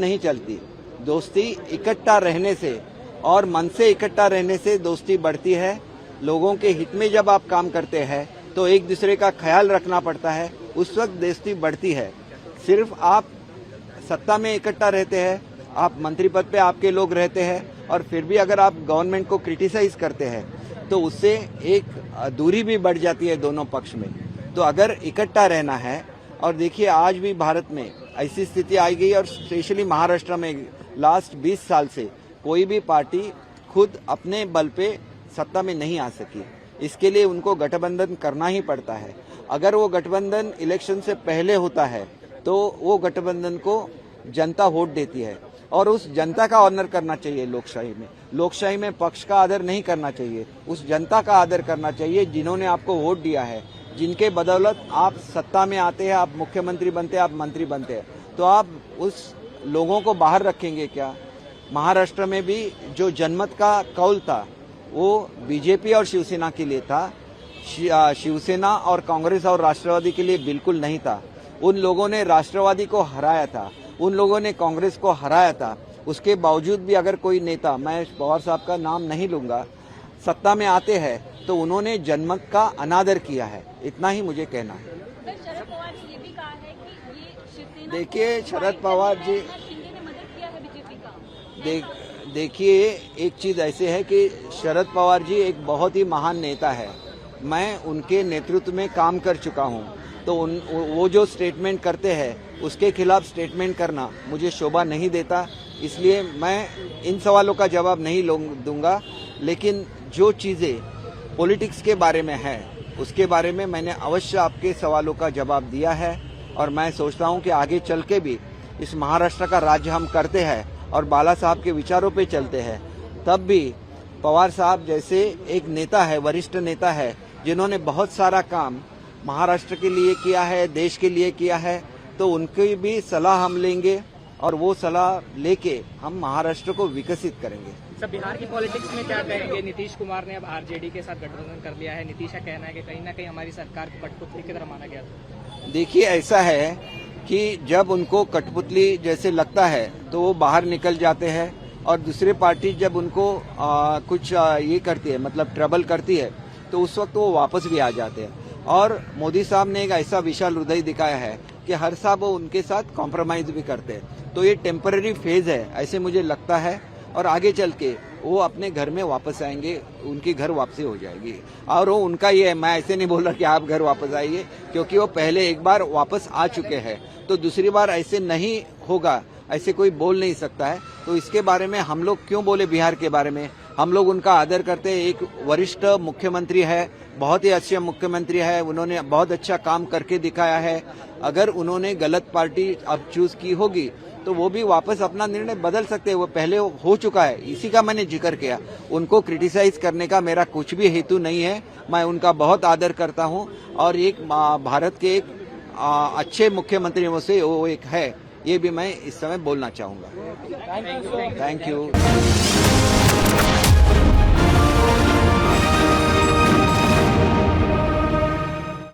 नहीं चलती। दोस्ती इकट्ठा रहने से और मन से इकट्ठा रहने से दोस्ती बढ़ती है। लोगों के हित में जब आप काम करते हैं तो एक दूसरे का ख्याल रखना पड़ता है, उस वक्त दोस्ती बढ़ती है। सिर्फ आप सत्ता में इकट्ठा रहते हैं, आप मंत्री पद पे आपके लोग रहते हैं और फिर भी अगर आप गवर्नमेंट को क्रिटिसाइज करते हैं तो उससे एक दूरी भी बढ़ जाती है दोनों पक्ष में। तो अगर इकट्ठा रहना है, और देखिए आज भी भारत में ऐसी स्थिति आई गई और स्पेशली महाराष्ट्र में लास्ट 20 साल से कोई भी पार्टी खुद अपने बल पे सत्ता में नहीं आ सकी। इसके लिए उनको गठबंधन करना ही पड़ता है। अगर वो गठबंधन इलेक्शन से पहले होता है तो वो गठबंधन को जनता वोट देती है और उस जनता का ऑनर करना चाहिए। लोकशाही में पक्ष का आदर नहीं करना चाहिए, उस जनता का आदर करना चाहिए जिन्होंने आपको वोट दिया है, जिनके बदौलत आप सत्ता में आते हैं, आप मुख्यमंत्री बनते हैं, आप मंत्री बनते हैं। तो आप उस लोगों को बाहर रखेंगे क्या? महाराष्ट्र में भी जो जनमत का कौल था वो बीजेपी और शिवसेना के लिए था, शिवसेना और कांग्रेस और राष्ट्रवादी के लिए बिल्कुल नहीं था। उन लोगों ने राष्ट्रवादी को हराया था, उन लोगों ने कांग्रेस को हराया था। उसके बावजूद भी अगर कोई नेता, मैं पवार साहब का नाम नहीं लूंगा, सत्ता में आते हैं तो उन्होंने जनमत का अनादर किया है। इतना ही मुझे कहना है। शरद पवार जी ये भी कहा है कि ये शिवसेना, देखिए शरद पवार जी, शिंदे ने मदद किया है बीजेपी का। देखिए एक चीज ऐसे है कि शरद पवार जी एक बहुत ही महान नेता है। मैं उनके नेतृत्व में काम कर चुका हूं, तो वो जो स्टेटमेंट करते हैं उसके खिलाफ स्टेटमेंट करना मुझे शोभा नहीं देता। इसलिए मैं इन सवालों का जवाब नहीं दूंगा। लेकिन जो चीजें पॉलिटिक्स के बारे में है उसके बारे में मैंने अवश्य आपके सवालों का जवाब दिया है। और मैं सोचता हूं कि आगे चल के भी इस महाराष्ट्र का राज्य हम करते हैं और बाला साहब के विचारों पे चलते हैं, तब भी पवार साहब जैसे एक नेता है, वरिष्ठ नेता है, जिन्होंने बहुत सारा काम महाराष्ट्र के लिए किया है, देश के लिए किया है, तो उनकी भी सलाह हम लेंगे और वो सलाह लेके हम महाराष्ट्र को विकसित करेंगे। सर, बिहार की पॉलिटिक्स में क्या कहेंगे? नीतीश कुमार ने अब आरजेडी के साथ गठबंधन कर लिया है। नीतीश का कहना है कि कहीं ना कहीं हमारी सरकार को कठपुतली की तरह माना गया था। देखिए ऐसा है कि जब उनको कठपुतली जैसे लगता है तो वो बाहर निकल जाते हैं और दूसरी पार्टी जब उनको कुछ ये करती है, मतलब ट्रबल करती है, तो उस वक्त वो वापस भी आ जाते हैं। और मोदी साहब ने एक ऐसा विशाल हृदय दिखाया है कि हर साल वो उनके साथ कॉम्प्रोमाइज भी करते हैं। तो ये टेम्पररी फेज है ऐसे मुझे लगता है, और आगे चल के वो अपने घर में वापस आएंगे, उनकी घर वापसी हो जाएगी। और वो उनका ये है, मैं ऐसे नहीं बोल रहा कि आप घर वापस आइए, क्योंकि वो पहले एक बार वापस आ चुके हैं, तो दूसरी बार ऐसे नहीं होगा, ऐसे कोई बोल नहीं सकता है। तो इसके बारे में हम लोग क्यों बोले? बिहार के बारे में हम लोग उनका आदर करते हैं। एक वरिष्ठ मुख्यमंत्री है, बहुत ही अच्छे मुख्यमंत्री है, उन्होंने बहुत अच्छा काम करके दिखाया है। अगर उन्होंने गलत पार्टी अब चूज की होगी तो वो भी वापस अपना निर्णय बदल सकते हैं, वो पहले हो चुका है। इसी का मैंने जिक्र किया। उनको क्रिटिसाइज करने का मेरा कुछ भी हेतु नहीं है, मैं उनका बहुत आदर करता हूं और एक भारत के एक अच्छे मुख्यमंत्रियों से वो एक है, ये भी मैं इस समय बोलना चाहूंगा। Thank you. Thank you.